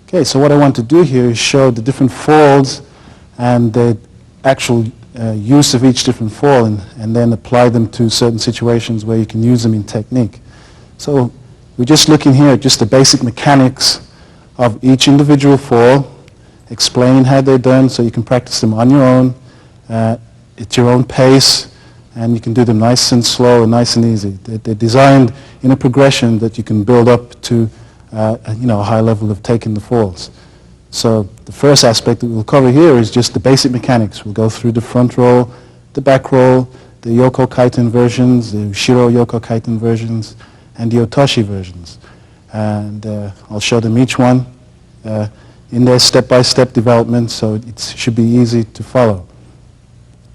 Okay, so what I want to do here is show the different falls and the actual use of each different fall, and then apply them to certain situations where you can use them in technique. So we're just looking here at just the basic mechanics of each individual fall, explaining how they're done so you can practice them on your own, at your own pace, and you can do them nice and slow and nice and easy. They're designed in a progression that you can build up to a high level of taking the falls. So the first aspect that we'll cover here is just the basic mechanics. We'll go through the front roll, the back roll, the Yoko Kaiten versions, the Shiro Yoko Kaiten versions, and the Otoshi versions. And I'll show them each one in their step-by-step development, so it should be easy to follow.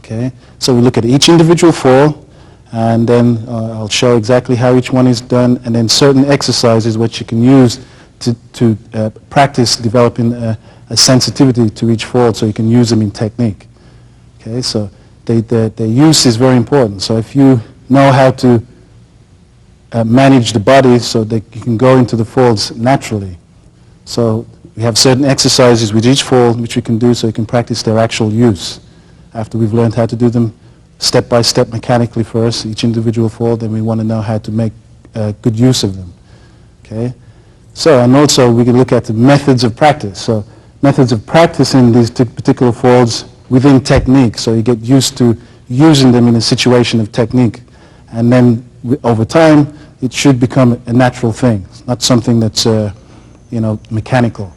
Okay, so we look at each individual fall, and then I'll show exactly how each one is done, and then certain exercises which you can use to practice developing a sensitivity to each fall so you can use them in technique. Okay, so their use is very important. So if you know how to manage the body so that you can go into the falls naturally. So we have certain exercises with each fall which we can do so you can practice their actual use. After we've learned how to do them step by step mechanically first, each individual fall, then we want to know how to make good use of them. Okay? So, and also we can look at the methods of practice. So methods of practicing these particular falls within technique, so you get used to using them in a situation of technique. And then over time, it should become a natural thing. It's not something that's, mechanical.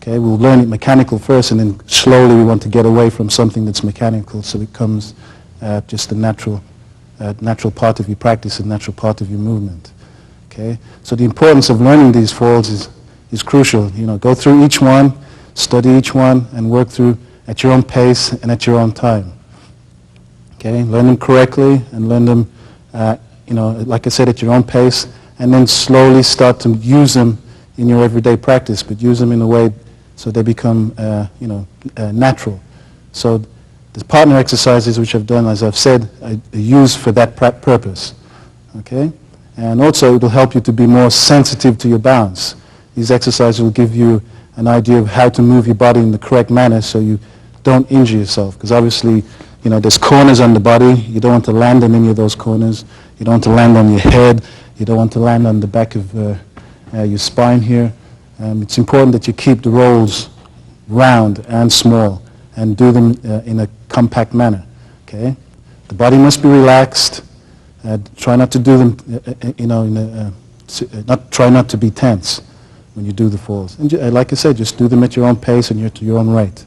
Okay, we'll learn it mechanical first, and then slowly we want to get away from something that's mechanical, so it becomes just a natural part of your practice, a natural part of your movement. Okay, so the importance of learning these falls is crucial. Go through each one, study each one, and work through at your own pace and at your own time. Okay, learn them correctly and learn them, like I said, at your own pace, and then slowly start to use them in your everyday practice, but use them in a way so they become, natural. So the partner exercises which I've done, as I've said, are used for that purpose. Okay, and also it will help you to be more sensitive to your balance. These exercises will give you an idea of how to move your body in the correct manner so you don't injure yourself. Because obviously, there's corners on the body. You don't want to land on any of those corners. You don't want to land on your head. You don't want to land on the back of your spine here. It's important that you keep the rolls round and small and do them in a compact manner. Okay, the body must be relaxed. Try not to do them, try not to be tense when you do the falls. And like I said, just do them at your own pace and at your own rate.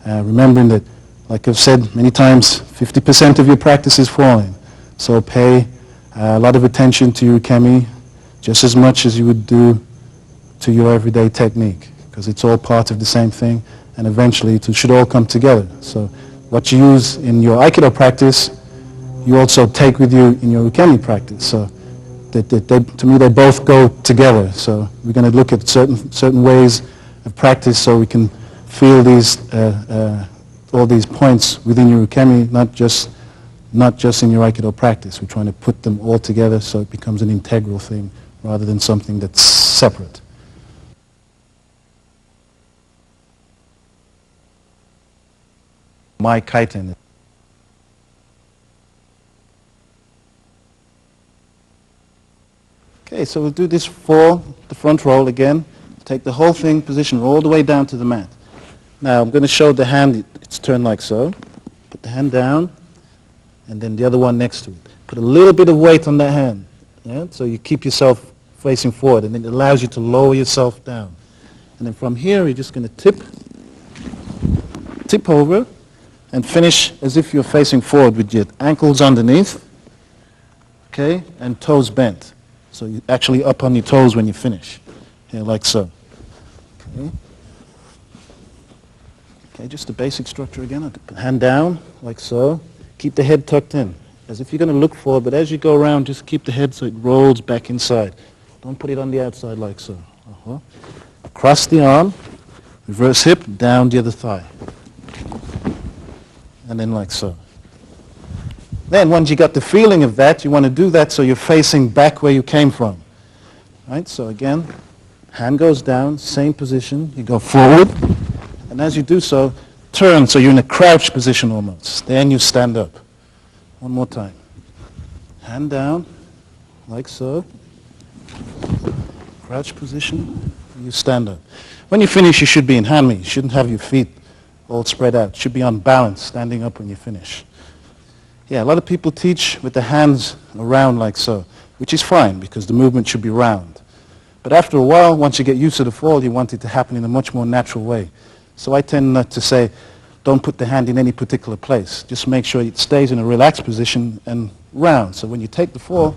Remembering that, like I've said many times, 50% of your practice is falling. So pay a lot of attention to your Ukemi, just as much as you would do to your everyday technique, because it's all part of the same thing, and eventually it should all come together. So what you use in your Aikido practice, you also take with you in your Ukemi practice. So to me, they both go together. So we're going to look at certain ways of practice so we can feel all these points within your Ukemi, not just in your Aikido practice. We're trying to put them all together so it becomes an integral thing rather than something that's separate. My kaiten. Okay, so we'll do this for the front roll again. Take the whole thing, position all the way down to the mat. Now I'm going to show the hand, it's turned like so. Put the hand down, and then the other one next to it. Put a little bit of weight on that hand, so you keep yourself facing forward, and it allows you to lower yourself down. And then from here, you're just going to tip over, and finish as if you're facing forward with your ankles underneath, okay, and toes bent. So you're actually up on your toes when you finish, like so. Okay, just the basic structure again. I'll put the hand down, like so. Keep the head tucked in, as if you're going to look forward, but as you go around, just keep the head so it rolls back inside. Don't put it on the outside like so. Cross the arm, reverse hip, down the other thigh. And then like so. Then once you got the feeling of that, you want to do that so you're facing back where you came from. Right, so again, Hand goes down, same position. You go forward, and as you do so, turn so you're in a crouch position almost. Then you stand up. One more time. Hand down, like so. Crouch position, you stand up. When you finish, you should be in hand meet. You shouldn't have your feet all spread out. You should be on balance, standing up when you finish. Yeah, a lot of people teach with the hands around like so, which is fine because the movement should be round. But after a while, once you get used to the fall, you want it to happen in a much more natural way. So I tend not to say, don't put the hand in any particular place. Just make sure it stays in a relaxed position and round. So when you take the fall,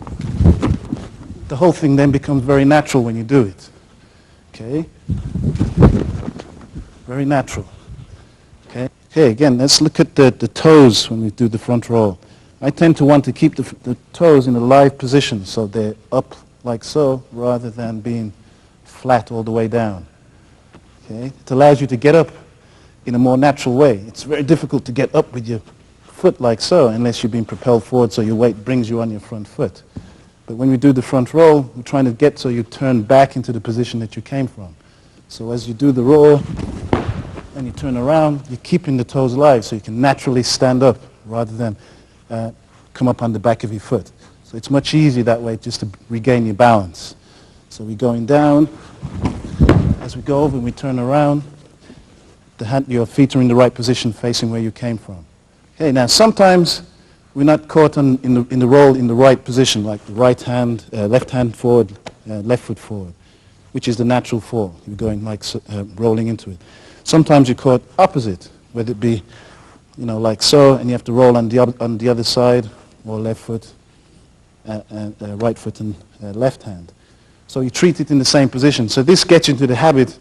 the whole thing then becomes very natural when you do it. Okay? Very natural. Okay? Okay, again, let's look at the toes when we do the front roll. I tend to want to keep the toes in a live position so they're up like so rather than being flat all the way down. Okay? It allows you to get up in a more natural way. It's very difficult to get up with your foot like so unless you're being propelled forward so your weight brings you on your front foot. But when we do the front roll, we're trying to get so you turn back into the position that you came from. So as you do the roll and you turn around, you're keeping the toes live so you can naturally stand up rather than come up on the back of your foot. So it's much easier that way just to regain your balance. So we're going down. As we go over and we turn around, your feet are in the right position facing where you came from. Okay, now sometimes we're not caught in the roll in the right position, like the right hand, left hand forward, left foot forward, which is the natural fall. You're going like rolling into it. Sometimes you're caught opposite, whether it be, like so, and you have to roll on the other side, or left foot, right foot, and left hand. So you treat it in the same position. So this gets you into the habit,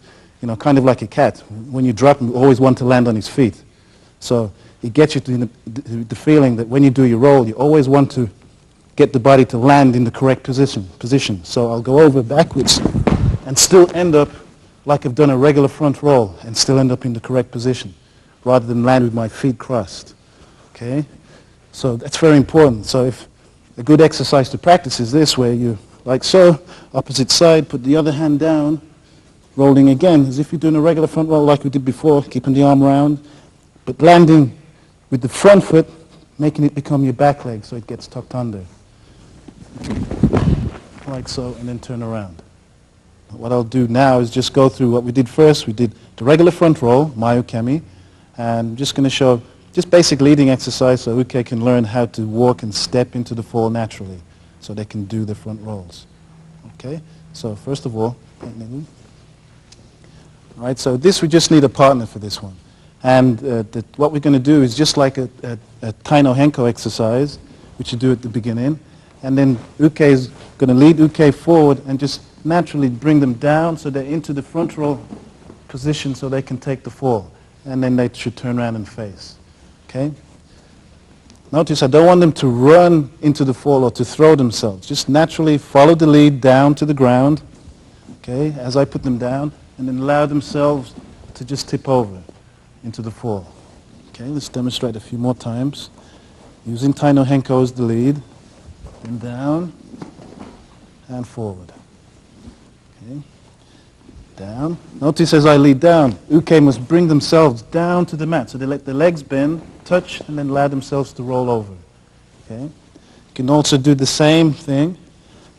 kind of like a cat. When you drop him, you always want to land on his feet. So it gets you to the feeling that when you do your roll, you always want to get the body to land in the correct position. So I'll go over backwards and still end up like I've done a regular front roll and still end up in the correct position rather than land with my feet crossed. Okay? So that's very important. So if a good exercise to practice is this, where you, like so, opposite side, put the other hand down, rolling again, as if you're doing a regular front roll like we did before, keeping the arm round, but landing with the front foot, making it become your back leg so it gets tucked under. Like so, and then turn around. What I'll do now is just go through what we did first. We did the regular front roll, my Ukemi, and I'm just going to show just basic leading exercise so Uke can learn how to walk and step into the fall naturally so they can do the front rolls. Okay, so first of all, right, so this we just need a partner for this one. And what we're going to do is just like a Taino Henko exercise, which you do at the beginning. And then Uke is going to lead Uke forward and just naturally bring them down so they're into the front roll position so they can take the fall. And then they should turn around and face. Okay? Notice I don't want them to run into the fall or to throw themselves. Just naturally follow the lead down to the ground, okay, as I put them down, and then allow themselves to just tip over into the fall. Okay, let's demonstrate a few more times. Using Taino Henko as the lead, then down and forward. Okay, down. Notice as I lead down, Uke must bring themselves down to the mat. So they let the legs bend, touch, and then allow themselves to roll over. Okay. You can also do the same thing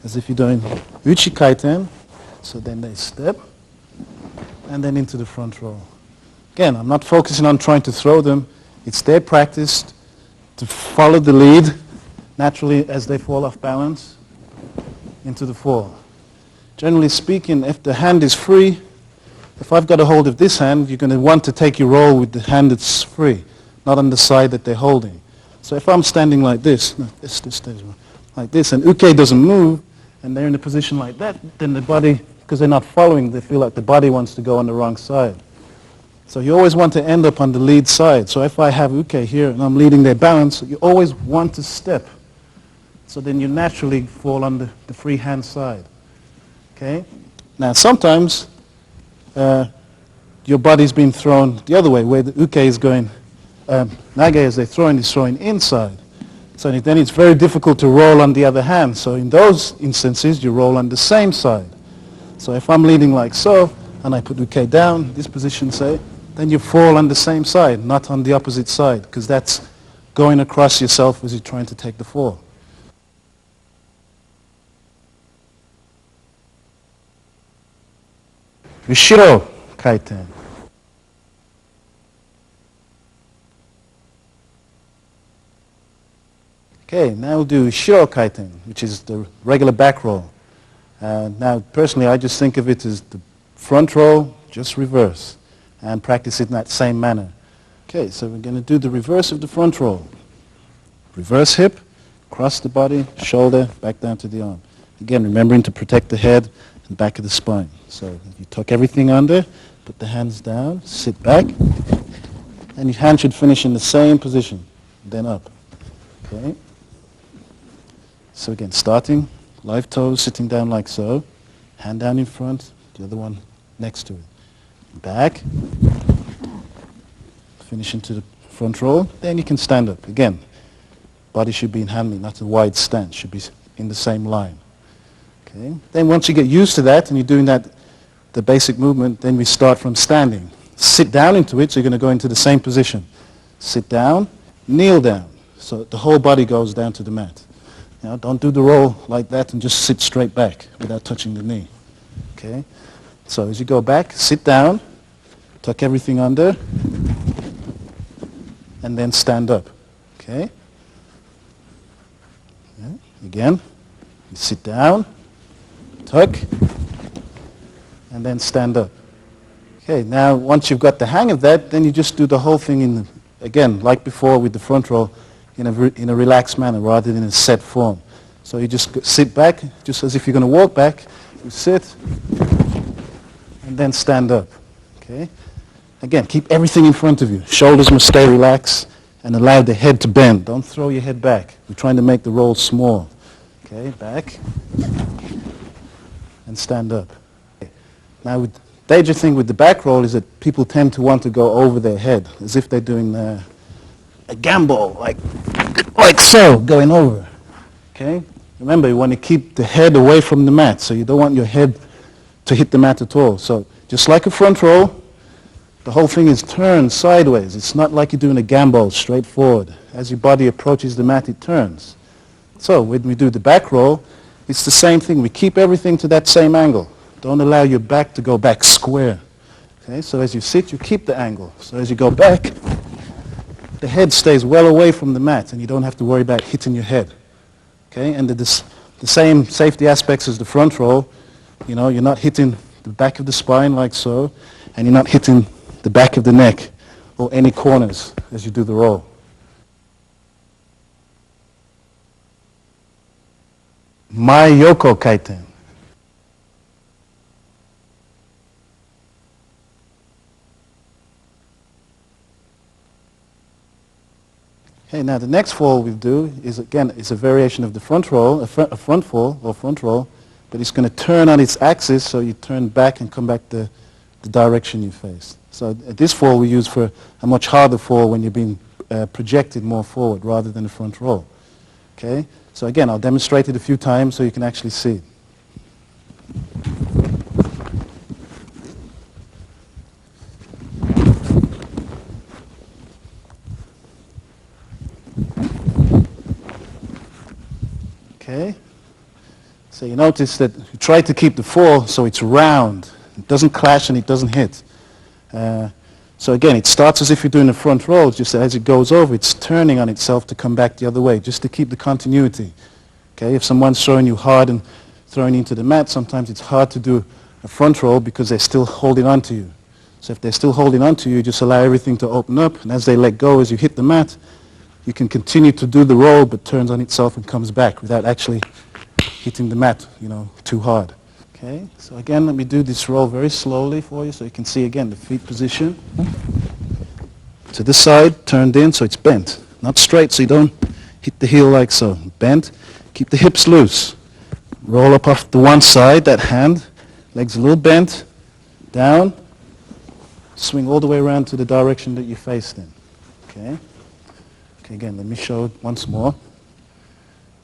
as if you're doing Uchi Kaiten. So then they step, and then into the front roll. Again, I'm not focusing on trying to throw them. It's their practice to follow the lead naturally as they fall off balance into the fall. Generally speaking, if the hand is free, if I've got a hold of this hand, you're going to want to take your roll with the hand that's free, not on the side that they're holding. So if I'm standing like this, like this, and Uke doesn't move, and they're in a position like that, then the body, because they're not following, they feel like the body wants to go on the wrong side. So you always want to end up on the lead side. So if I have Uke here and I'm leading their balance, you always want to step. So then you naturally fall on the free hand side. Okay? Now sometimes your body's being thrown the other way, where the Uke is going, Nage as they're throwing is throwing inside. So then it's very difficult to roll on the other hand. So in those instances, you roll on the same side. So if I'm leaning like so, and I put Uke down, this position say, then you fall on the same side, not on the opposite side, because that's going across yourself as you're trying to take the fall. Ushiro kaiten. Okay, now we'll do Ushiro kaiten, which is the regular back roll. Now, personally, I just think of it as the front roll, just reverse, and practice it in that same manner. Okay, so we're going to do the reverse of the front roll. Reverse hip, cross the body, shoulder, back down to the arm. Again, remembering to protect the head and back of the spine. So you tuck everything under, put the hands down, sit back, and your hand should finish in the same position, then up. Okay. So again, starting, live toes, sitting down like so, hand down in front, the other one next to it. Back, finish into the front roll, then you can stand up. Again, body should be in hand, not a wide stance, should be in the same line. Okay. Then once you get used to that and you're doing that, the basic movement, then we start from standing. Sit down into it, so you're going to go into the same position. Sit down, kneel down, so the whole body goes down to the mat. You know, don't do the roll like that and just sit straight back without touching the knee. Okay? So as you go back, sit down, tuck everything under, and then stand up. Okay? Yeah. Again, you sit down, tuck, and then stand up. Okay, now once you've got the hang of that, then you just do the whole thing in, again, like before with the front roll, in a relaxed manner rather than in a set form. So you just sit back, just as if you're going to walk back. You sit, and then stand up. Okay? Again, keep everything in front of you. Shoulders must stay relaxed, and allow the head to bend. Don't throw your head back. We're trying to make the roll small. Okay, back, and stand up. Okay. Now, the danger thing with the back roll is that people tend to want to go over their head, as if they're doing a gamble, like so, going over. Okay? Remember, you want to keep the head away from the mat, so you don't want your head to hit the mat at all. So just like a front roll, the whole thing is turned sideways. It's not like you're doing a gamble straight forward. As your body approaches the mat, it turns. So when we do the back roll, it's the same thing. We keep everything to that same angle. Don't allow your back to go back square. Okay? So as you sit, you keep the angle. So as you go back, the head stays well away from the mat, and you don't have to worry about hitting your head. Okay? And the same safety aspects as the front roll. You know, you're not hitting the back of the spine like so, and you're not hitting the back of the neck or any corners as you do the roll. Mai Yoko Kaiten. Okay, now the next fall we do is, again, it's a variation of the front roll, a front fall or front roll, but it's going to turn on its axis, so you turn back and come back the direction you face. So this fall we use for a much harder fall when you're being projected more forward rather than the front roll. Okay, so again, I'll demonstrate it a few times so you can actually see it. Okay, so you notice that you try to keep the fall so it's round. It doesn't clash and it doesn't hit. So again, it starts as if you're doing a front roll, just as it goes over, it's turning on itself to come back the other way, just to keep the continuity. Okay, if someone's throwing you hard and throwing you into the mat, sometimes it's hard to do a front roll because they're still holding on to you. So if they're still holding on to you, just allow everything to open up, and as they let go, as you hit the mat, you can continue to do the roll, but turns on itself and comes back without actually hitting the mat, too hard. Okay, so again, let me do this roll very slowly for you so you can see again the feet position. To this side, turned in so it's bent. Not straight so you don't hit the heel like so. Bent, keep the hips loose. Roll up off the one side, that hand, legs a little bent, down, swing all the way around to the direction that you faced in. Okay. Okay, again, let me show it once more.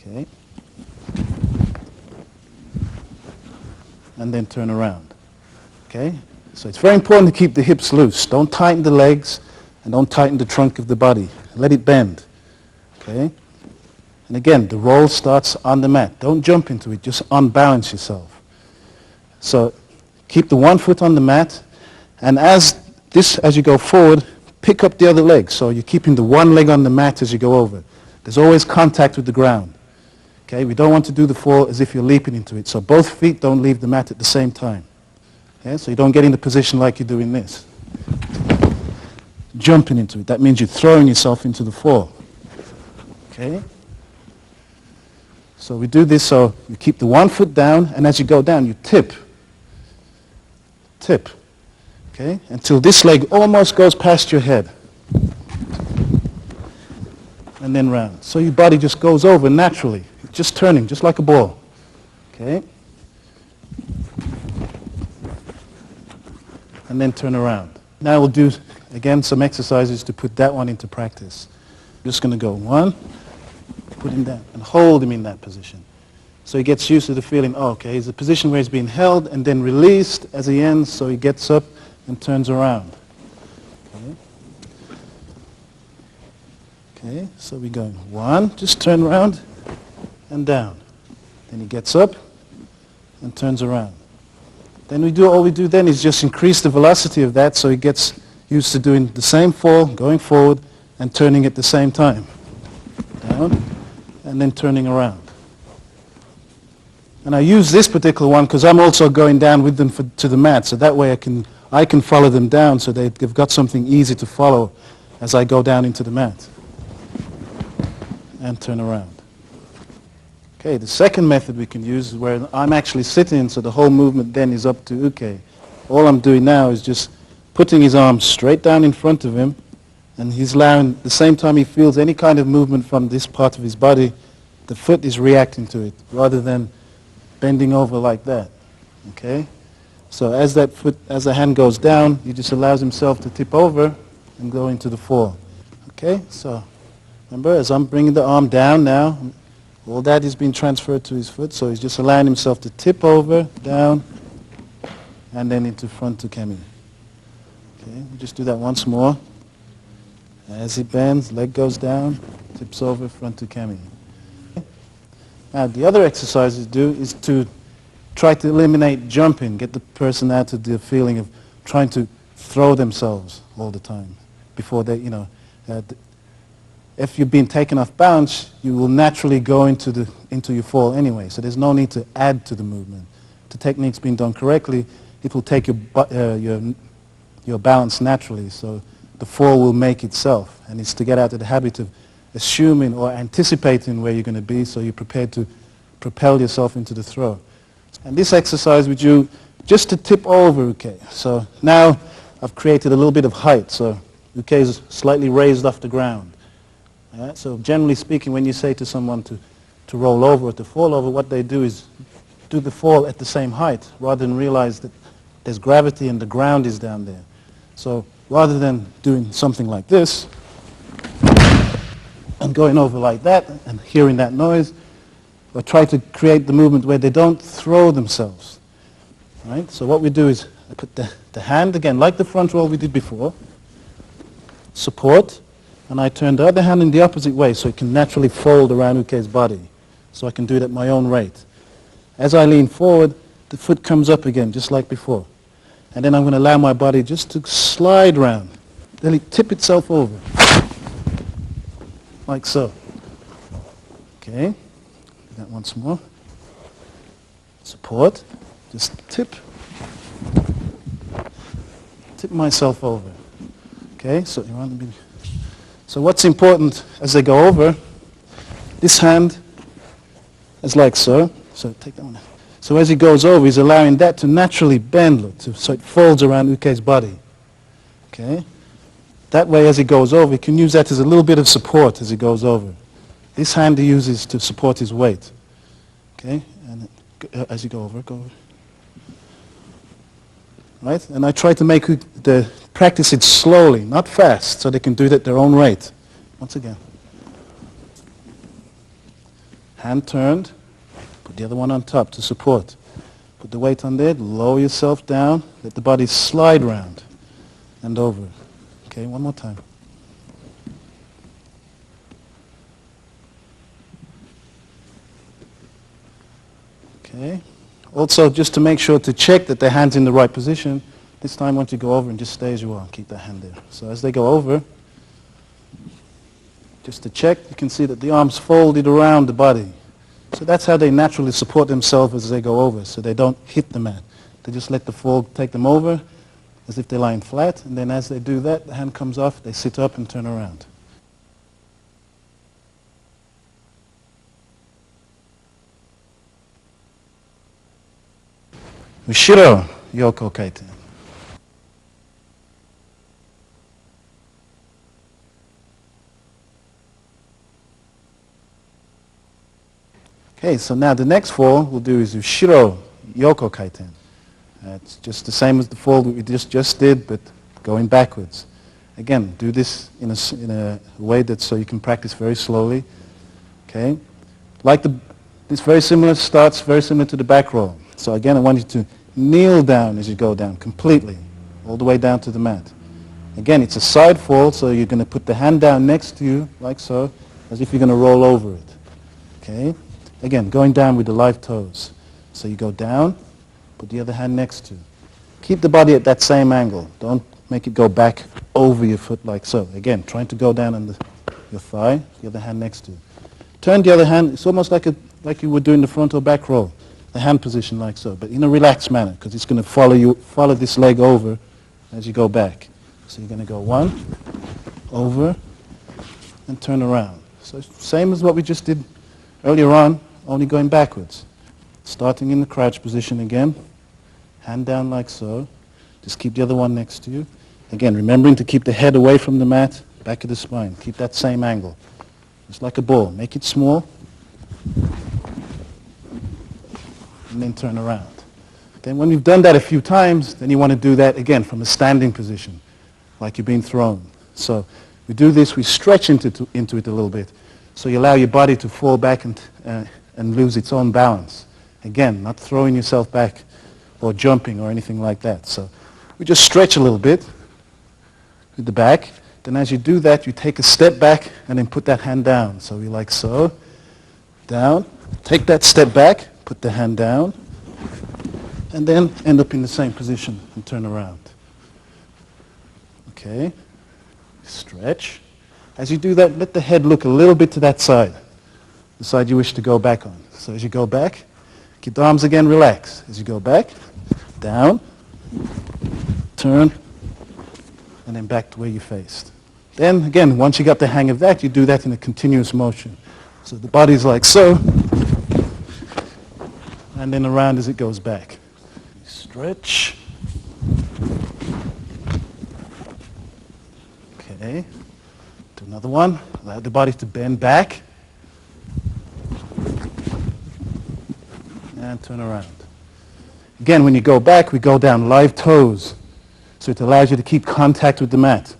Okay. and then turn around. Okay? So it's very important to keep the hips loose. Don't tighten the legs and don't tighten the trunk of the body. Let it bend. Okay? And again, the roll starts on the mat. Don't jump into it. Just unbalance yourself. So keep the one foot on the mat, and as you go forward, pick up the other leg. So you're keeping the one leg on the mat as you go over. There's always contact with the ground. Okay? We don't want to do the fall as if you're leaping into it. So both feet don't leave the mat at the same time. Okay? So you don't get in the position like you're doing this. Jumping into it. That means you're throwing yourself into the fall. Okay? So we do this so you keep the one foot down, and as you go down, you tip. Tip. Okay? Until this leg almost goes past your head. And then round. So your body just goes over naturally. Just turning, just like a ball. Okay? And then turn around. Now we'll do, again, some exercises to put that one into practice. I'm just going to go one, put him down, and hold him in that position. So he gets used to the feeling, oh, okay, he's a position where he's being held and then released as he ends, so he gets up and turns around. Okay, okay, so we're going one, just turn around and down. Then he gets up and turns around. Then all we do then is just increase the velocity of that so he gets used to doing the same fall, going forward, and turning at the same time. Down, and then turning around. And I use this particular one because I'm also going down with them to the mat, so that way I can follow them down so they've got something easy to follow as I go down into the mat. And turn around. Okay, the second method we can use is where I'm actually sitting, so the whole movement then is up to Uke. All I'm doing now is just putting his arms straight down in front of him, and he's allowing, the same time he feels any kind of movement from this part of his body, the foot is reacting to it, rather than bending over like that. Okay? So as the hand goes down, he just allows himself to tip over and go into the fall. Okay? So remember, as I'm bringing the arm down now, all that is being transferred to his foot, so he's just allowing himself to tip over, down, and then into front Ukemi. Okay? We'll just do that once more. As he bends, leg goes down, tips over, front Ukemi. Now, the other exercise you do is to try to eliminate jumping, get the person out of the feeling of trying to throw themselves all the time before they, if you've been taken off balance, you will naturally go into your fall anyway, so there's no need to add to the movement. If the technique's been done correctly, it will take your balance naturally, so the fall will make itself, and it's to get out of the habit of assuming or anticipating where you're going to be, so you're prepared to propel yourself into the throw. And this exercise we do just to tip over Uke. So now I've created a little bit of height, so Uke is slightly raised off the ground. So generally speaking, when you say to someone to roll over or to fall over, what they do is do the fall at the same height, rather than realize that there's gravity and the ground is down there. So rather than doing something like this, and going over like that, and hearing that noise, or try to create the movement where they don't throw themselves. Right? So what we do is I put the hand, again, like the front roll we did before, support, and I turn the other hand in the opposite way so it can naturally fold around Uke's body. So I can do it at my own rate. As I lean forward, the foot comes up again, just like before. And then I'm going to allow my body just to slide round. Then it tip itself over. Like so. Okay. Do that once more. Support. Just tip. Tip myself over. Okay, so you want to be... So what's important as they go over, this hand is like so. So take that one. So as he goes over, he's allowing that to naturally bend, look, so it folds around Uke's body. Okay? That way, as he goes over, he can use that as a little bit of support as he goes over. This hand he uses to support his weight. Okay? And as you go over, go over. Right? And I try to make practice it slowly, not fast, so they can do it at their own rate. Once again. Hand turned. Put the other one on top to support. Put the weight on there, lower yourself down, let the body slide round and over. Okay, one more time. Okay. Also, just to make sure to check that the hand's in the right position, this time once you go over and just stay as you are, keep that hand there. So as they go over, just to check, you can see that the arms folded around the body. So that's how they naturally support themselves as they go over, so they don't hit the mat. They just let the fall take them over as if they're lying flat, and then as they do that, the hand comes off, they sit up and turn around. Ushiro Yoko Kaiten. Okay, so now the next fall we'll do is Ushiro Yoko Kaiten. It's just the same as the fall that we just did, but going backwards. Again, do this in a way that so you can practice very slowly. Okay, this very similar starts very similar to the back roll. So again, I want you to kneel down as you go down completely, all the way down to the mat. Again, it's a side fall, so you're going to put the hand down next to you, like so, as if you're going to roll over it. Okay? Again, going down with the live toes. So you go down, put the other hand next to. Keep the body at that same angle. Don't make it go back over your foot like so. Again, trying to go down on your thigh, the other hand next to. Turn the other hand, it's almost like you would do in the front or back roll. The hand position like so, but in a relaxed manner, because it's going to follow this leg over as you go back. So you're going to go one, over, and turn around. So same as what we just did earlier on, only going backwards. Starting in the crouch position again, hand down like so. Just keep the other one next to you. Again, remembering to keep the head away from the mat, back of the spine. Keep that same angle. Just like a ball. Make it small. And then turn around. Then when you've done that a few times, then you want to do that again from a standing position, like you're being thrown. So we do this, we stretch into it a little bit. So you allow your body to fall back and lose its own balance. Again, not throwing yourself back or jumping or anything like that. So we just stretch a little bit with the back. Then as you do that, you take a step back and then put that hand down. So we like so, down, take that step back, put the hand down, and then end up in the same position and turn around. Okay, stretch. As you do that, let the head look a little bit to that side, the side you wish to go back on. So as you go back, keep the arms again relaxed. As you go back, down, turn, and then back to where you faced. Then again, once you got the hang of that, you do that in a continuous motion. So the body's like so, and then around as it goes back. Stretch. Okay. Do another one. Allow the body to bend back. And turn around. Again, when you go back, we go down live toes. So it allows you to keep contact with the mat,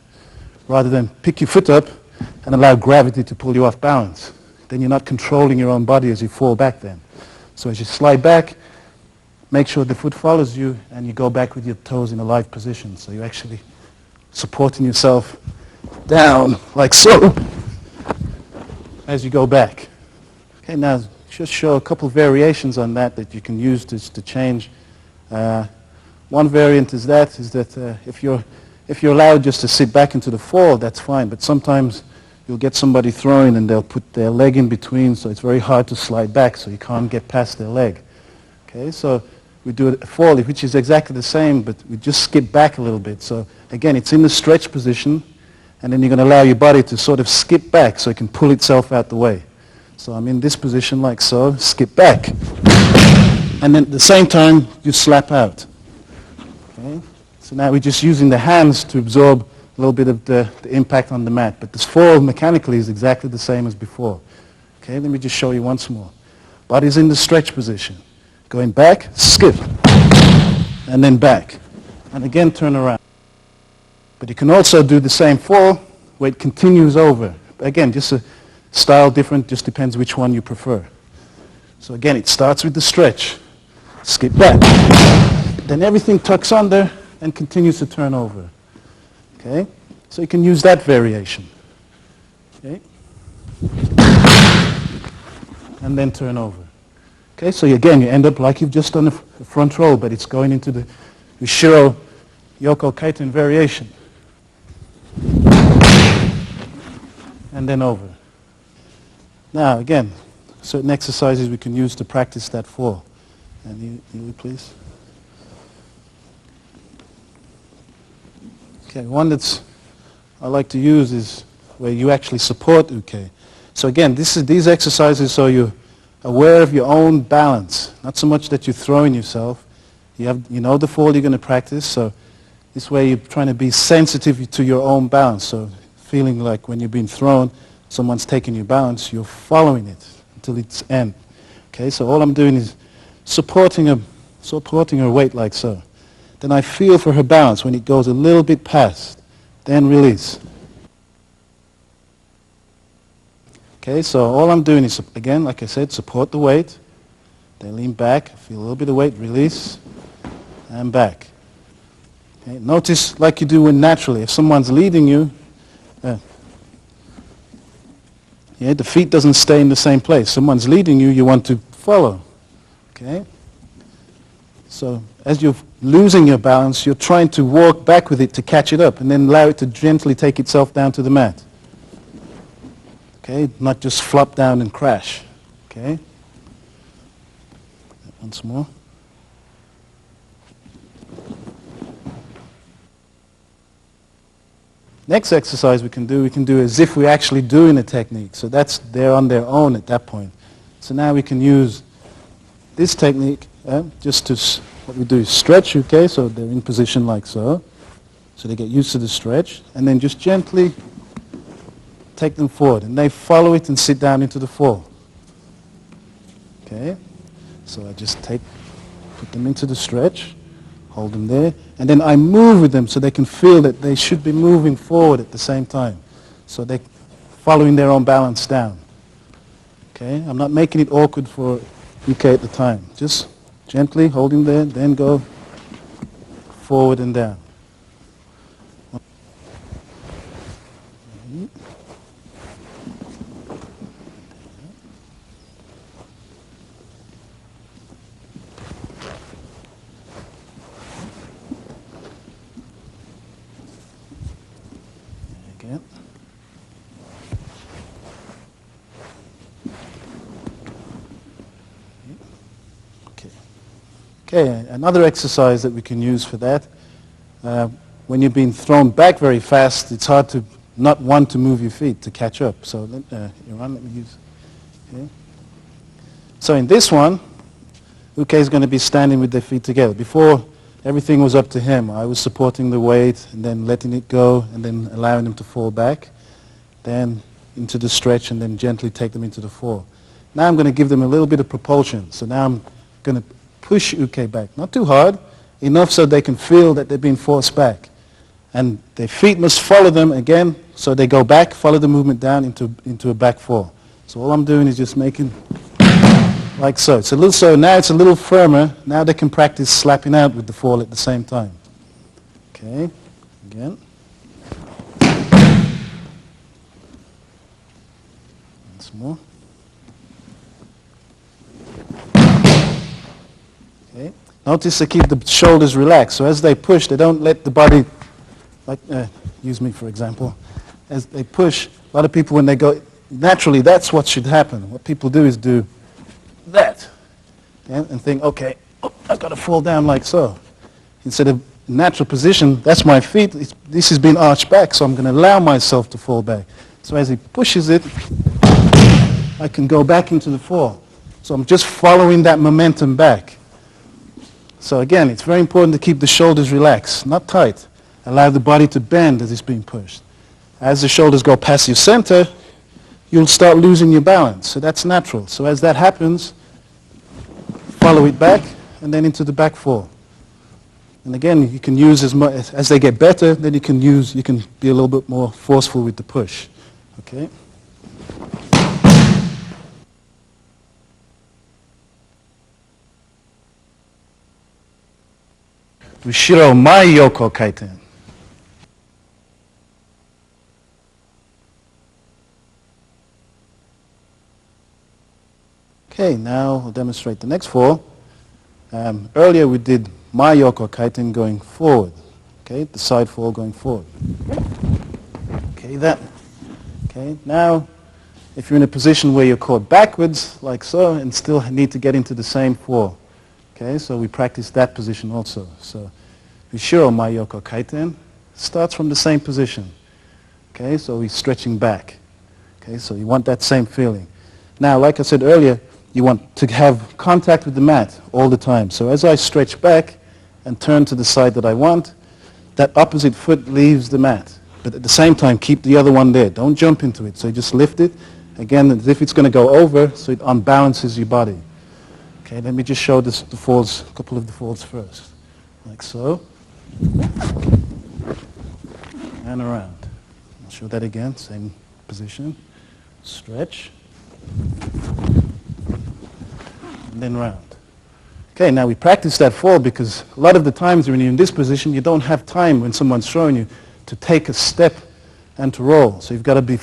rather than pick your foot up and allow gravity to pull you off balance. Then you're not controlling your own body as you fall back then. So as you slide back, make sure the foot follows you and you go back with your toes in a live position. So you're actually supporting yourself down like so as you go back. Okay, now just show a couple variations on that you can use to change. One variant is that if you're allowed just to sit back into the fall, that's fine. But sometimes you'll get somebody throwing and they'll put their leg in between, so it's very hard to slide back, so you can't get past their leg. Okay, so we do a fall, which is exactly the same, but we just skip back a little bit. So again, it's in the stretch position, and then you're going to allow your body to sort of skip back so it can pull itself out the way. So I'm in this position like so, skip back. And then at the same time, you slap out. Okay? So now we're just using the hands to absorb a little bit of the impact on the mat. But this fall mechanically is exactly the same as before. Okay, let me just show you once more. Body's in the stretch position. Going back, skip. And then back. And again, turn around. But you can also do the same fall where it continues over. Again, just a style different, just depends which one you prefer. So again, it starts with the stretch. skip back. Then everything tucks under and continues to turn over. Okay? So you can use that variation. Okay? And then turn over. Okay, so again, you end up like you've just done the front roll, but it's going into the Ushiro Yoko Kaiten variation. And then over. Now, again, certain exercises we can use to practice that fall. And you please. Okay, one that's I like to use is where you actually support uke. So again, these exercises so you're aware of your own balance. Not so much that you're throwing yourself. You know the fall you're going to practice, so this way you're trying to be sensitive to your own balance. So feeling like when you're being thrown, someone's taking your balance, you're following it until its end. Okay, so all I'm doing is supporting her weight like so. Then I feel for her balance when it goes a little bit past, then release. Okay, so all I'm doing is, again, like I said, support the weight, then lean back, feel a little bit of weight, release, and back. Okay, notice like you do when naturally, if someone's leading you, the feet doesn't stay in the same place. Someone's leading you, you want to follow. Okay? So as you're losing your balance, you're trying to walk back with it to catch it up and then allow it to gently take itself down to the mat. Okay? Not just flop down and crash. Okay? Once more. Next exercise we can do as if we're actually doing a technique. So that's they're on their own at that point. So now we can use this technique just to, what we do is stretch, okay, so they're in position like so. So they get used to the stretch, and then just gently take them forward. And they follow it and sit down into the fall. Okay, so I just put them into the stretch, hold them there, and then I move with them so they can feel that they should be moving forward at the same time. So they're following their own balance down. Okay, I'm not making it awkward for UK at the time. Just gently holding there, then go forward and down. Again. Okay, another exercise that we can use for that, when you're being thrown back very fast, it's hard to not want to move your feet to catch up. So let me use. Okay. So in this one, Uke is going to be standing with their feet together. Before, everything was up to him. I was supporting the weight and then letting it go and then allowing them to fall back, then into the stretch and then gently take them into the fall. Now I'm going to give them a little bit of propulsion. So now I'm going to push Uke back. Not too hard, enough so they can feel that they're being forced back. And their feet must follow them again, so they go back, follow the movement down into a back fall. So all I'm doing is just making like so. So now it's a little firmer. Now they can practice slapping out with the fall at the same time. Okay, again. Once more. Okay. Notice they keep the shoulders relaxed. So as they push, they don't let the body, like, use me for example. As they push, a lot of people when they go, naturally that's what should happen. What people do is do that. Okay, and think, okay, I've got to fall down like so. Instead of natural position, that's my feet, this has been arched back, so I'm going to allow myself to fall back. So as he pushes it, I can go back into the fall. So I'm just following that momentum back. So again, it's very important to keep the shoulders relaxed, not tight. Allow the body to bend as it's being pushed. As the shoulders go past your center, you'll start losing your balance. So that's natural. So as that happens, follow it back and then into the back fall. And again, you can use as they get better, then you can be a little bit more forceful with the push. Okay? Ushiro mai yoko kaiten. Okay, now I'll demonstrate the next four. Earlier we did mai yoko kaiten going forward. Okay, the side fall going forward. Okay, that. Okay, now if you're in a position where you're caught backwards, like so, and still need to get into the same fall. Okay, so we practice that position also. So, Ushiro mai yoko kaiten starts from the same position. Okay, so we're stretching back. Okay, so you want that same feeling. Now, like I said earlier, you want to have contact with the mat all the time. So as I stretch back and turn to the side that I want, that opposite foot leaves the mat. But at the same time, keep the other one there. Don't jump into it. So you just lift it. Again, as if it's going to go over, so it unbalances your body. Okay, let me just show this, the falls, a couple of the falls first. Like so. And around. I'll show that again, same position. Stretch. And then round. Okay, now we practice that fall because a lot of the times when you're in this position, you don't have time when someone's showing you to take a step and to roll. So you've got to be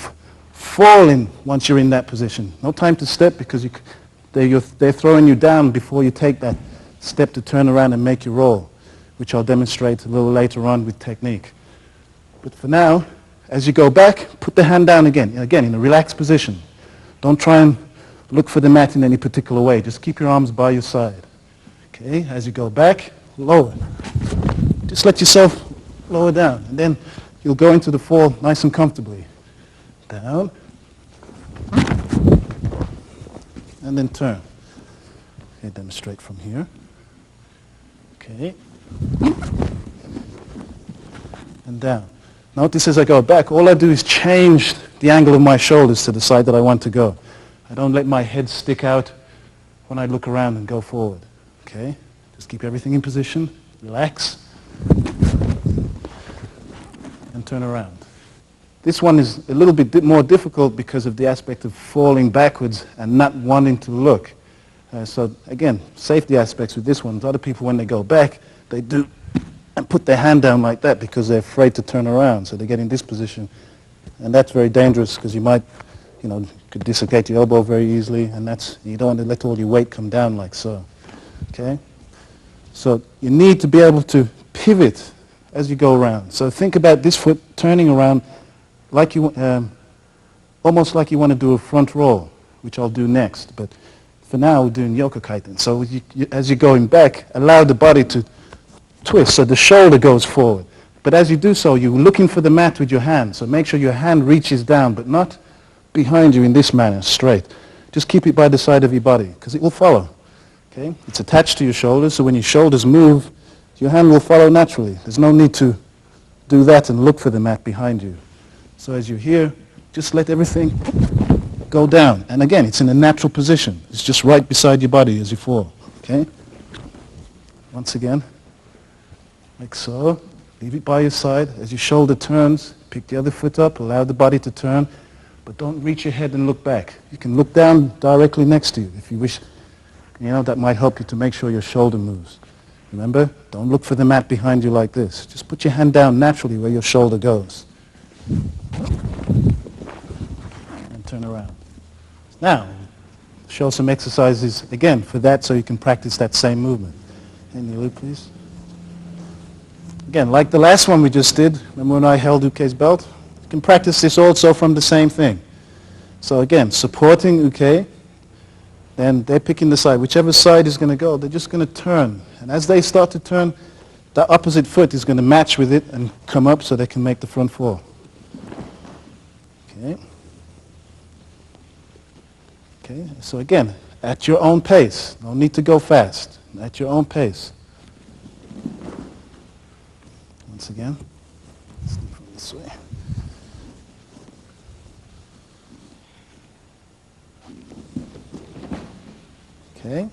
falling once you're in that position. No time to step because they're throwing you down before you take that step to turn around and make your roll, which I'll demonstrate a little later on with technique. But for now, as you go back, put the hand down again in a relaxed position. Don't try and look for the mat in any particular way. Just keep your arms by your side. Okay, as you go back, lower. Just let yourself lower down, and then you'll go into the fall nice and comfortably. Down. And then turn. Okay, demonstrate from here. Okay. And down. Notice as I go back, all I do is change the angle of my shoulders to the side that I want to go. I don't let my head stick out when I look around and go forward. Okay? Just keep everything in position. Relax. And turn around. This one is a little bit more difficult because of the aspect of falling backwards and not wanting to look. So again, safety aspects with this one. Other people, when they go back, they do and put their hand down like that because they're afraid to turn around. So they get in this position. And that's very dangerous because you might, could dislocate your elbow very easily. And you don't want to let all your weight come down like so. Okay? So you need to be able to pivot as you go around. So think about this foot turning around like you, almost like you want to do a front roll, which I'll do next. But for now, we're doing yoko kaiten. So as you're going back, allow the body to twist so the shoulder goes forward. But as you do so, you're looking for the mat with your hand. So make sure your hand reaches down, but not behind you in this manner, straight. Just keep it by the side of your body, because it will follow. Okay? It's attached to your shoulders, so when your shoulders move, your hand will follow naturally. There's no need to do that and look for the mat behind you. So as you're here, just let everything go down. And again, it's in a natural position. It's just right beside your body as you fall. Okay? Once again, like so. Leave it by your side. As your shoulder turns, pick the other foot up, allow the body to turn, but don't reach your head and look back. You can look down directly next to you if you wish. That might help you to make sure your shoulder moves. Remember, don't look for the mat behind you like this. Just put your hand down naturally where your shoulder goes. And turn around. Now, show some exercises again for that so you can practice that same movement. Nilu, please. Again, like the last one we just did, remember when I held Uke's belt? You can practice this also from the same thing. So again, supporting Uke, then they're picking the side. Whichever side is going to go, they're just going to turn. And as they start to turn, the opposite foot is going to match with it and come up so they can make the front fall. Okay. Okay, so again, at your own pace. No need to go fast. At your own pace. Once again, let's do it from this way. Okay,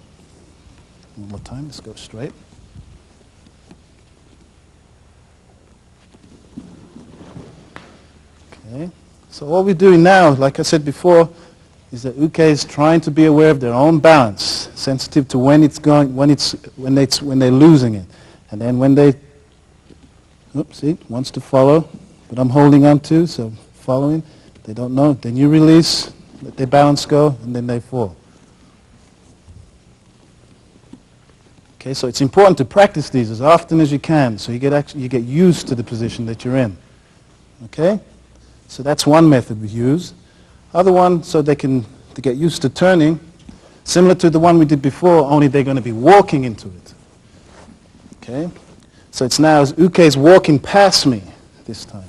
one more time, let's go straight. Okay, so what we're doing now, like I said before, is that Uke is trying to be aware of their own balance, sensitive to when it's going, when they're losing it. And then when they, see, wants to follow, but I'm holding on to, so following, they don't know, then you release, let their balance go, and then they fall. Okay, so it's important to practice these as often as you can, so you get used to the position that you're in. Okay, so that's one method we use. Other one, so to get used to turning, similar to the one we did before, only they're going to be walking into it. Okay, so it's now as Uke's walking past me this time.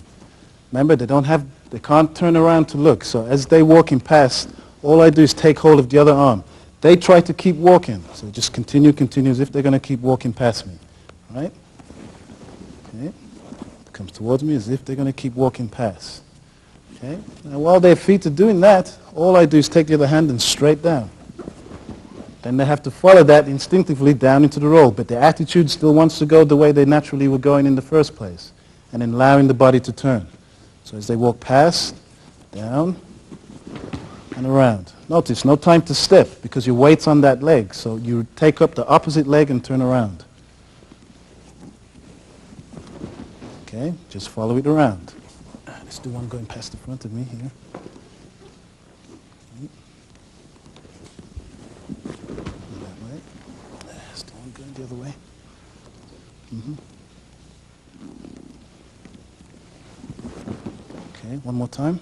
Remember, they can't turn around to look. So as they're walking past, all I do is take hold of the other arm. They try to keep walking. So just continue as if they're going to keep walking past me. Right? Okay. Comes towards me as if they're going to keep walking past. Okay. Now while their feet are doing that, all I do is take the other hand and straight down. Then they have to follow that instinctively down into the roll. But their attitude still wants to go the way they naturally were going in the first place. And then allowing the body to turn. So as they walk past, down, and around. Notice, no time to step because your weight's on that leg. So you take up the opposite leg and turn around. Okay, just follow it around. Let's do one going past the front of me here. That way. Let's do one going the other way. Okay, one more time.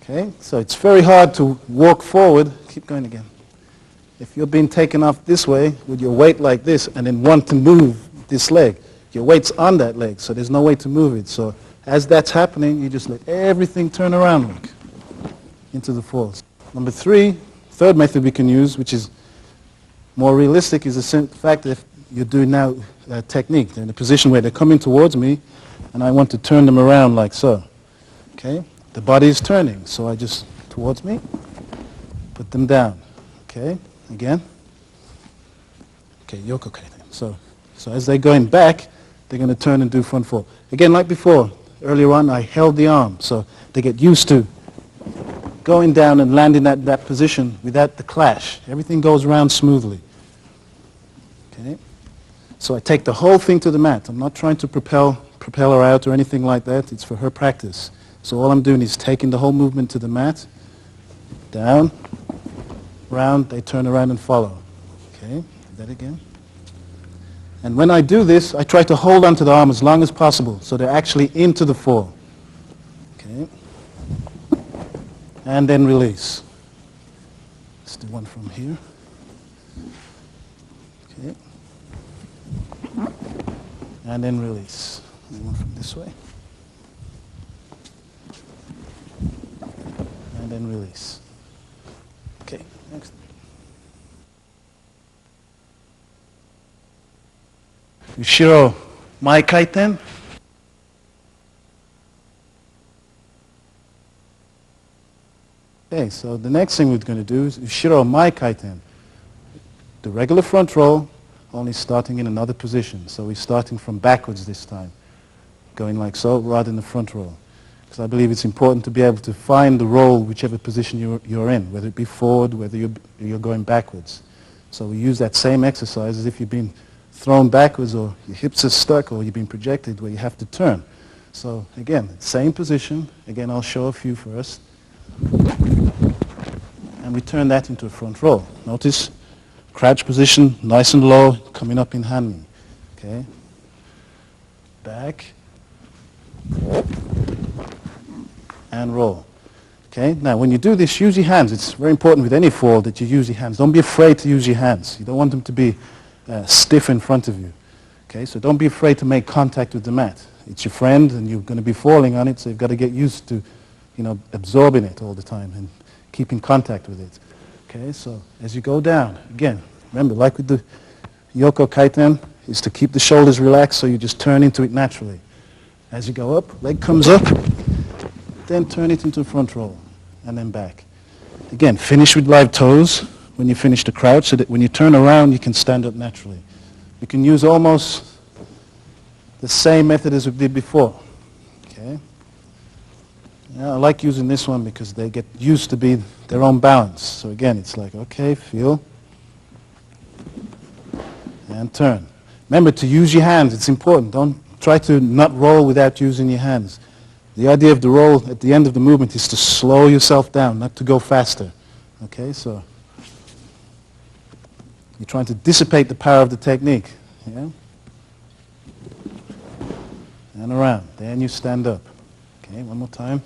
Okay, so it's very hard to walk forward. Keep going again. If you're being taken off this way with your weight like this and then want to move this leg, your weight's on that leg, so there's no way to move it. So as that's happening, you just let everything turn around like, into the falls. Number three, third method we can use, which is more realistic, is the fact that if you're doing now a technique. They're in a position where they're coming towards me, and I want to turn them around like so. Okay? The body is turning, so I just, towards me, put them down. Okay? Again. Okay, Yoko Kaiten. So as they're going back, they're going to turn and do front fold. Again, like before, earlier on, I held the arm, so they get used to going down and landing at that position without the clash. Everything goes around smoothly. Okay? So I take the whole thing to the mat. I'm not trying to propel her out or anything like that. It's for her practice. So all I'm doing is taking the whole movement to the mat, down, round, they turn around and follow. Okay, do that again. And when I do this, I try to hold onto the arm as long as possible, so they're actually into the fall. Okay. And then release. Let's do one from here. Okay. And then release. And one from this way. And then release. Okay, next. Ushiro Mai Kaiten. Okay, so the next thing we're going to do is Ushiro Mai Kaiten. The regular front roll, only starting in another position. So we're starting from backwards this time, going like so rather than the front roll. Because I believe it's important to be able to find the roll whichever position you're in, whether it be forward, whether you're going backwards. So we use that same exercise as if you've been thrown backwards or your hips are stuck or you've been projected where you have to turn. So again, same position. Again, I'll show a few first. And we turn that into a front roll. Notice, crouch position, nice and low, coming up in hand. Okay. Back. And roll. Okay. Now, when you do this, use your hands. It's very important with any fall that you use your hands. Don't be afraid to use your hands. You don't want them to be stiff in front of you. Okay. So don't be afraid to make contact with the mat. It's your friend, and you're going to be falling on it, so you've got to get used to, absorbing it all the time and keeping contact with it. Okay. So as you go down, again, remember, like with the Yoko Kaiten, is to keep the shoulders relaxed, so you just turn into it naturally. As you go up, leg comes up, then turn it into a front roll, and then back. Again, finish with live toes when you finish the crouch, so that when you turn around, you can stand up naturally. You can use almost the same method as we did before. Okay. Yeah, I like using this one because they get used to be their own balance. So again, it's like, okay, feel, and turn. Remember to use your hands, it's important. Don't try to not roll without using your hands. The idea of the roll at the end of the movement is to slow yourself down, not to go faster. Okay, so you're trying to dissipate the power of the technique. Yeah? And around. Then you stand up. Okay, one more time.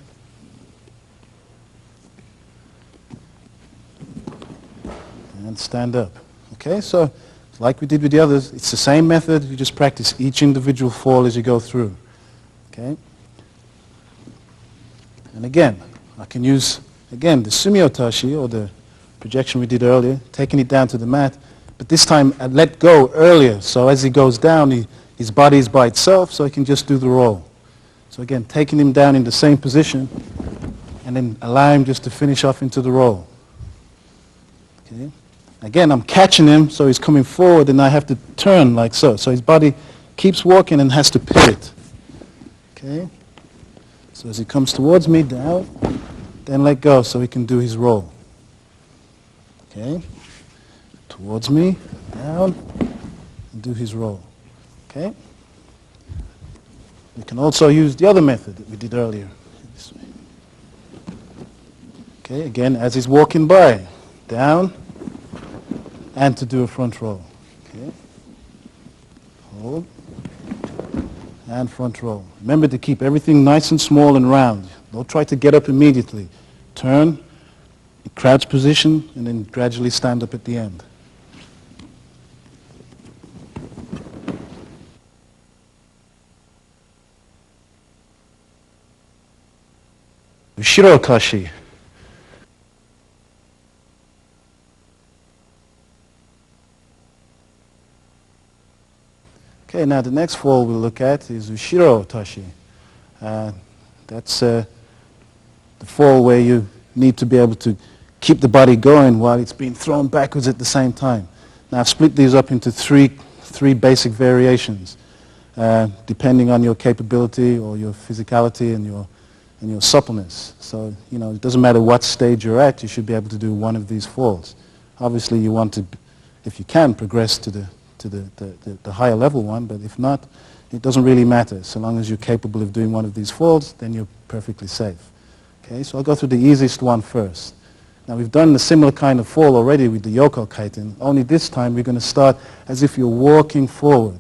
And stand up. Okay, so like we did with the others, it's the same method. You just practice each individual fall as you go through. Okay? And again, I can use, again, the sumio-tashi, or the projection we did earlier, taking it down to the mat, but this time I let go earlier, so as he goes down, his body is by itself, so he can just do the roll. So again, taking him down in the same position, and then allow him just to finish off into the roll. Okay? Again, I'm catching him, so he's coming forward, and I have to turn like so. So his body keeps walking and has to pivot. Okay? So as he comes towards me, down, then let go so he can do his roll. Okay? Towards me, down, and do his roll. Okay? We can also use the other method that we did earlier. This way. Okay, again, as he's walking by, down, and to do a front roll. Okay? Hold. And front roll. Remember to keep everything nice and small and round. Don't try to get up immediately. Turn, crouch position, and then gradually stand up at the end. Shirokashi. Okay, now the next fall we'll look at is Ushiro Tashi. That's the fall where you need to be able to keep the body going while it's being thrown backwards at the same time. Now I've split these up into three basic variations, depending on your capability or your physicality and your suppleness. So, you know, it doesn't matter what stage you're at, you should be able to do one of these falls. Obviously you want to, if you can, progress to the higher level one, but if not, it doesn't really matter. So long as you're capable of doing one of these falls, then you're perfectly safe. Okay, so I'll go through the easiest one first. Now we've done a similar kind of fall already with the Yoko Kaiten, only this time we're going to start as if you're walking forward.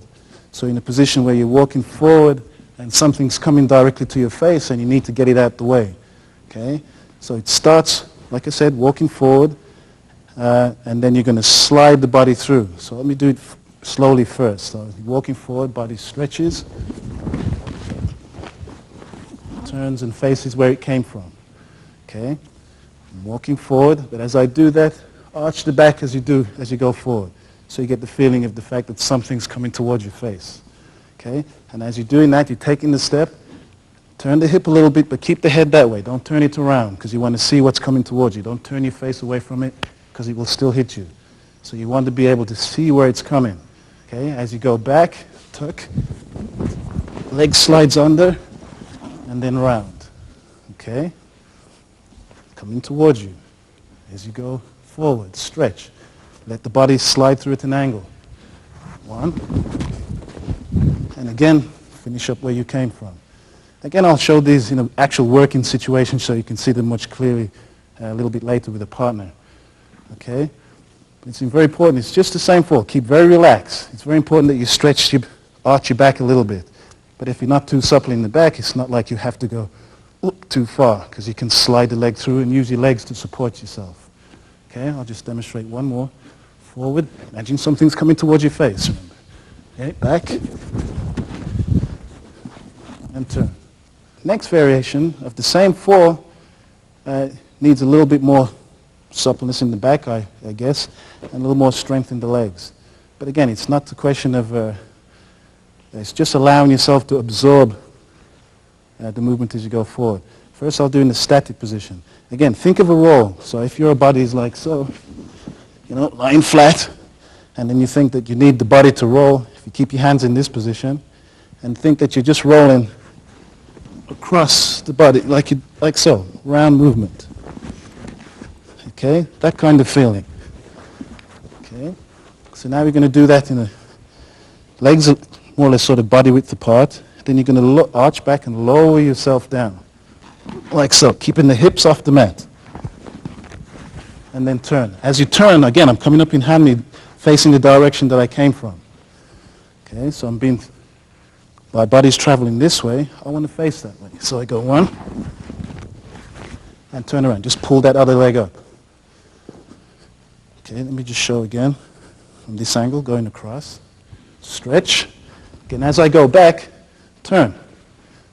So in a position where you're walking forward and something's coming directly to your face and you need to get it out the way. Okay, so it starts, like I said, walking forward, and then you're going to slide the body through. So let me do it slowly first. So walking forward, body stretches, turns and faces where it came from. Okay, I'm walking forward, but as I do that, arch the back as you go forward, so you get the feeling of the fact that something's coming towards your face. Okay, and as you're doing that, you're taking the step, turn the hip a little bit, but keep the head that way. Don't turn it around because you want to see what's coming towards you. Don't turn your face away from it because it will still hit you. So you want to be able to see where it's coming. Okay, as you go back, tuck, leg slides under, and then round. Okay, coming towards you. As you go forward, stretch. Let the body slide through at an angle. One. And again, finish up where you came from. Again, I'll show these in an actual working situation so you can see them much clearly a little bit later with a partner. Okay? It's very important. It's just the same fall. Keep very relaxed. It's very important that you arch your back a little bit. But if you're not too supple in the back, it's not like you have to go too far because you can slide the leg through and use your legs to support yourself. Okay, I'll just demonstrate one more. Forward. Imagine something's coming towards your face. Remember. Okay, back. And turn. Next variation of the same fall needs a little bit more suppleness in the back, I guess, and a little more strength in the legs. But again, it's not the question of, it's just allowing yourself to absorb the movement as you go forward. First I'll do in the static position. Again, think of a roll. So if your body is like so, you know, lying flat, and then you think that you need the body to roll, if you keep your hands in this position, and think that you're just rolling across the body, like so, round movement. Okay, that kind of feeling. Okay, so now we're going to do that in Legs are more or less sort of body width apart. Then you're going to arch back and lower yourself down, like so, keeping the hips off the mat. And then turn. As you turn, again, I'm coming up behind me, facing the direction that I came from. Okay, so my body's traveling this way. I want to face that way. So I go 1, and turn around. Just pull that other leg up. Okay, let me just show again. From this angle, going across. Stretch. Again, as I go back, turn.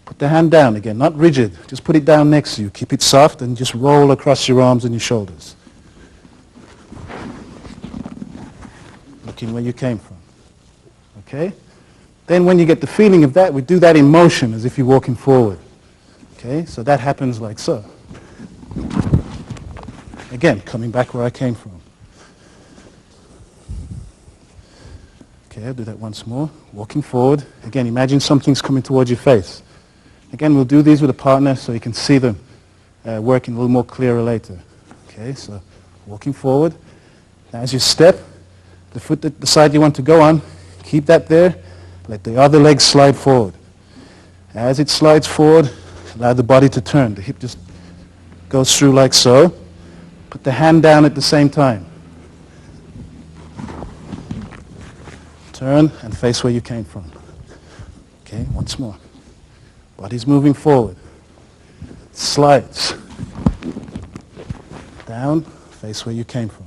Put the hand down again, not rigid. Just put it down next to you. Keep it soft and just roll across your arms and your shoulders. Looking where you came from. Okay? Then when you get the feeling of that, we do that in motion as if you're walking forward. Okay? So that happens like so. Again, coming back where I came from. Okay, I'll do that once more. Walking forward. Again, imagine something's coming towards your face. Again, we'll do these with a partner so you can see them working a little more clearer later. Okay, so walking forward. Now as you step, the foot that the side you want to go on, keep that there. Let the other leg slide forward. As it slides forward, allow the body to turn. The hip just goes through like so. Put the hand down at the same time. Turn and face where you came from. Okay, once more. Body's moving forward. Slides. Down, face where you came from.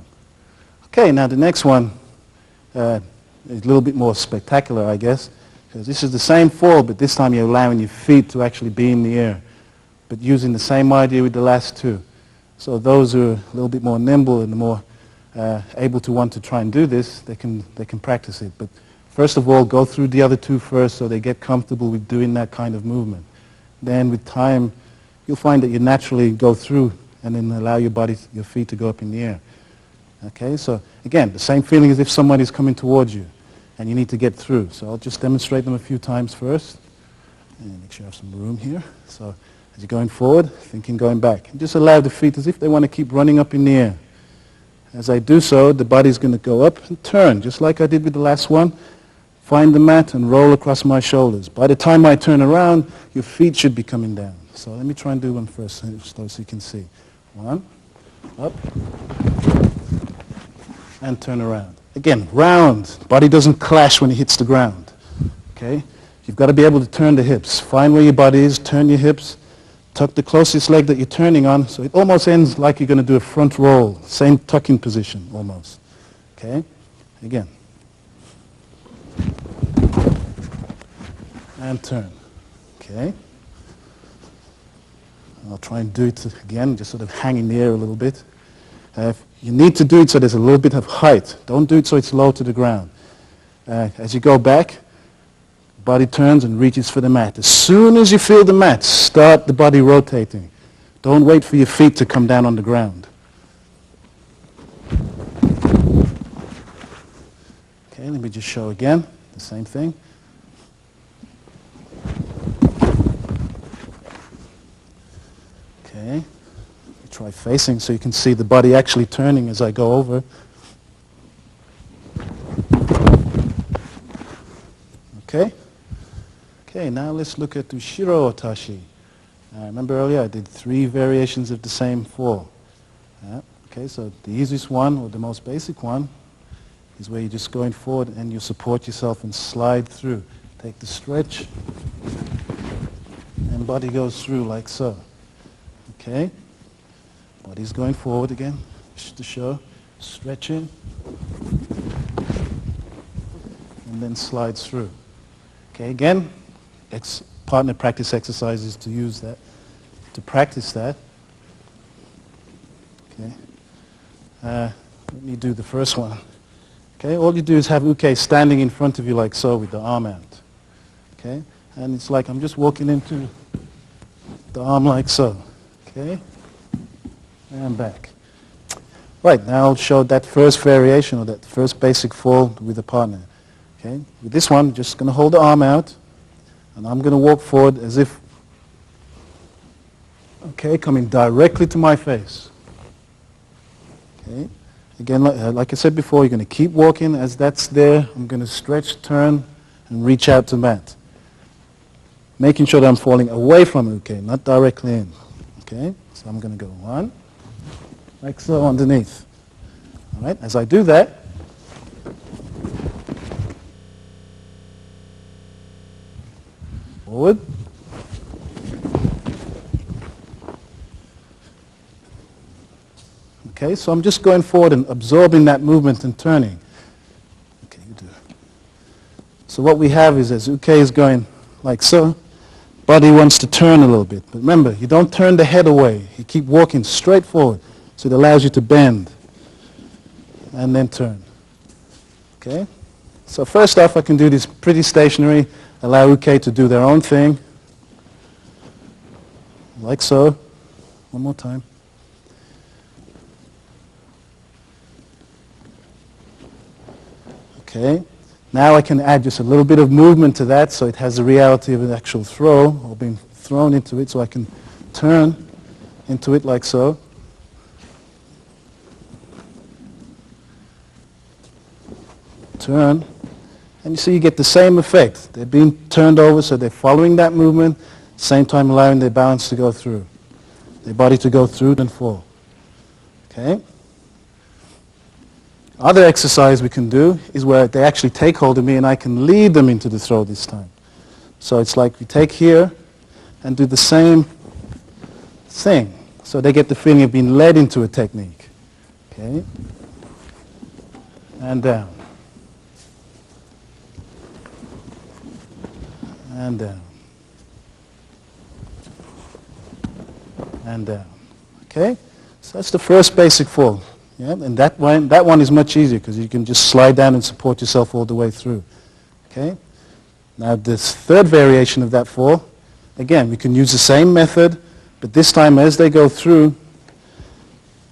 Okay, now the next one is a little bit more spectacular, I guess, because this is the same fall, but this time you're allowing your feet to actually be in the air, but using the same idea with the last two. So those who are a little bit more nimble and more able to want to try and do this, they can practice it. But first of all, go through the other two first so they get comfortable with doing that kind of movement. Then with time, you'll find that you naturally go through and then allow your feet to go up in the air. Okay, so again, the same feeling as if somebody's coming towards you and you need to get through. So I'll just demonstrate them a few times first. And make sure I have some room here. So as you're going forward, thinking going back. And just allow the feet as if they want to keep running up in the air. As I do so, the body's going to go up and turn, just like I did with the last one. Find the mat and roll across my shoulders. By the time I turn around, your feet should be coming down. So let me try and do one first so you can see. 1, up, and turn around. Again, round. Body doesn't clash when it hits the ground. Okay? You've got to be able to turn the hips. Find where your body is, turn your hips, tuck the closest leg that you're turning on, so it almost ends like you're going to do a front roll. Same tucking position, almost. Okay? Again. And turn. Okay? I'll try and do it again, just sort of hang in the air a little bit. You need to do it so there's a little bit of height. Don't do it so it's low to the ground. As you go back, body turns and reaches for the mat. As soon as you feel the mat, start the body rotating. Don't wait for your feet to come down on the ground. Okay, let me just show again, the same thing. Okay, try facing so you can see the body actually turning as I go over. Okay? Okay, now let's look at Ushiro Otashi. Remember earlier I did 3 variations of the same fall. Okay, so the easiest one, or the most basic one, is where you're just going forward and you support yourself and slide through. Take the stretch, and body goes through like so. Okay? Body's going forward again, just to show. Stretching, and then slides through. Okay, again, partner practice exercises to use that, to practice that. Okay, let me do the first one. Okay, all you do is have Uke standing in front of you like so with the arm out. Okay, and it's like I'm just walking into the arm like so. Okay, and back. Right, now I'll show that first variation or that first basic fall with a partner. Okay, with this one, just going to hold the arm out, and I'm going to walk forward as if, okay, coming directly to my face. Okay, again, like I said before, you're going to keep walking as that's there. I'm going to stretch, turn, and reach out to mat. Making sure that I'm falling away from uke, not directly in. Okay, so I'm going to go 1, like so, underneath. All right, as I do that, forward. Okay, so I'm just going forward and absorbing that movement and turning. Okay, you do. So what we have is as uke is going like so, body wants to turn a little bit. But remember, you don't turn the head away. You keep walking straight forward. So it allows you to bend and then turn. Okay? So first off, I can do this pretty stationary, allow uke to do their own thing. Like so. One more time. Okay. Now I can add just a little bit of movement to that so it has the reality of an actual throw or being thrown into it, so I can turn into it like so. Turn. And you see you get the same effect. They're being turned over, so they're following that movement, same time allowing their balance to go through. Their body to go through and fall. Okay? Other exercise we can do is where they actually take hold of me and I can lead them into the throw this time. So it's like we take here and do the same thing. So they get the feeling of being led into a technique. Okay? And down. And down. And down. Okay? So that's the first basic fall. Yeah? And that one is much easier because you can just slide down and support yourself all the way through. Okay? Now this third variation of that fall, again, we can use the same method, but this time as they go through,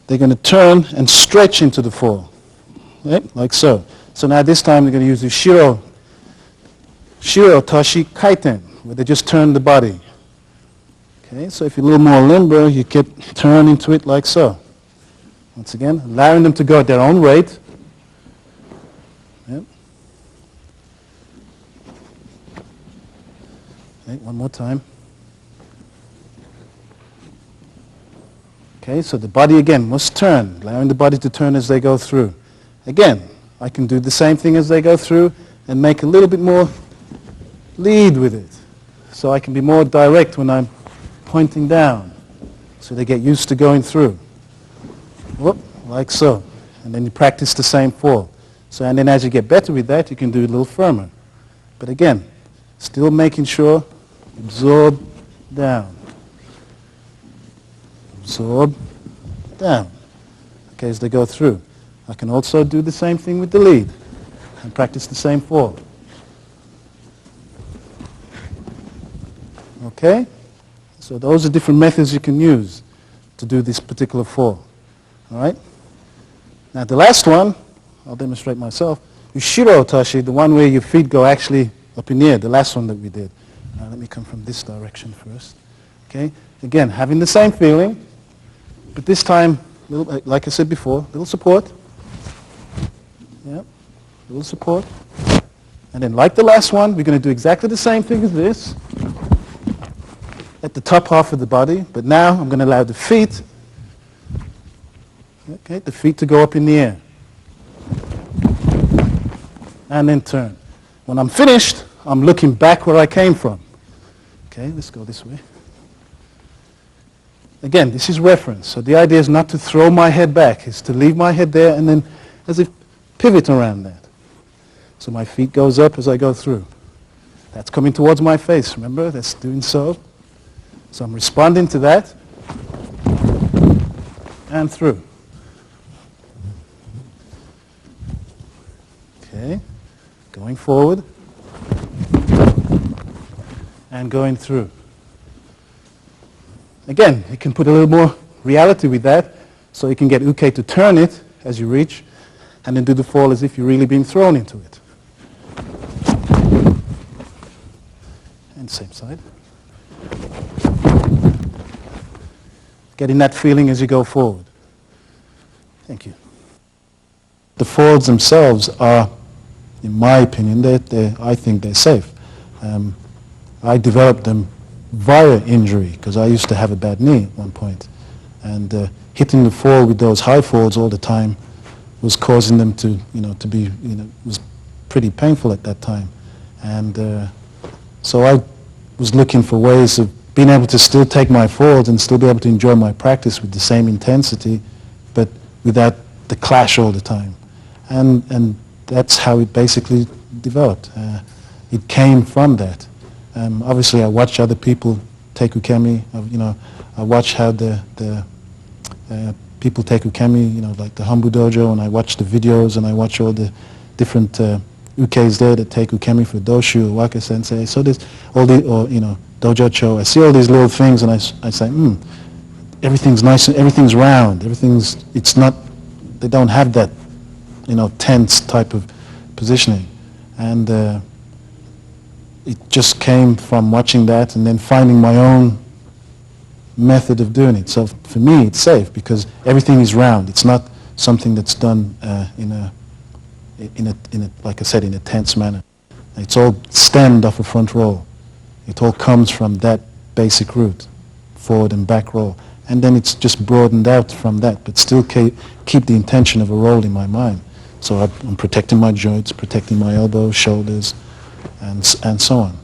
they're going to turn and stretch into the fall. Right? Like so. So now this time they're going to use the shiro tashi kaiten, where they just turn the body. Okay, so if you're a little more limber, you can turn into it like so. Once again, allowing them to go at their own rate. Yep. Okay, one more time. Okay, so the body again must turn, allowing the body to turn as they go through. Again, I can do the same thing as they go through and make a little bit more lead with it. So I can be more direct when I'm pointing down. So they get used to going through. Whoop, like so. And then you practice the same fall. So, and then as you get better with that, you can do it a little firmer. But again, still making sure, absorb, down. Absorb, down. Okay, as they go through. I can also do the same thing with the lead and practice the same fall. Okay? So those are different methods you can use to do this particular fall. All right? Now the last one, I'll demonstrate myself, is shiro tashi, the one where your feet go actually up in the air, the last one that we did. Now let me come from this direction first. Okay? Again, having the same feeling, but this time, little, like I said before, little support. Yeah, little support. And then like the last one, we're going to do exactly the same thing as this at the top half of the body, but now I'm going to allow the feet, okay, the feet to go up in the air. And then turn. When I'm finished, I'm looking back where I came from. Okay, let's go this way. Again, this is reference. So the idea is not to throw my head back. It's to leave my head there and then as if pivot around that. So my feet goes up as I go through. That's coming towards my face, remember? That's doing so. So I'm responding to that and through. Okay, going forward and going through. Again, you can put a little more reality with that, so you can get uke to turn it as you reach, and then do the fall as if you're really being thrown into it. And same side. Getting that feeling as you go forward. Thank you. The folds themselves are in my opinion, I think they're safe. I developed them via injury because I used to have a bad knee at one point, and hitting the fall with those high falls all the time was causing them to, to be, was pretty painful at that time. And so I was looking for ways of being able to still take my falls and still be able to enjoy my practice with the same intensity, but without the clash all the time. And that's how it basically developed. It came from that. Obviously, I watch other people take Ukemi. I watch how the people take Ukemi, like the Hambu Dojo, and I watch the videos, and I watch all the different ukes there that take Ukemi for Doshu or Waka Sensei. So there's all the, Dojo Cho. I see all these little things, and I say, everything's nice, and everything's round. It's not, they don't have that, tense type of positioning. And it just came from watching that and then finding my own method of doing it. So for me, it's safe because everything is round. It's not something that's done in a, like I said, in a tense manner. It's all stemmed off a front roll. It all comes from that basic route, forward and back roll. And then it's just broadened out from that, but still keep the intention of a roll in my mind. So I'm protecting my joints, protecting my elbows, shoulders, and so on.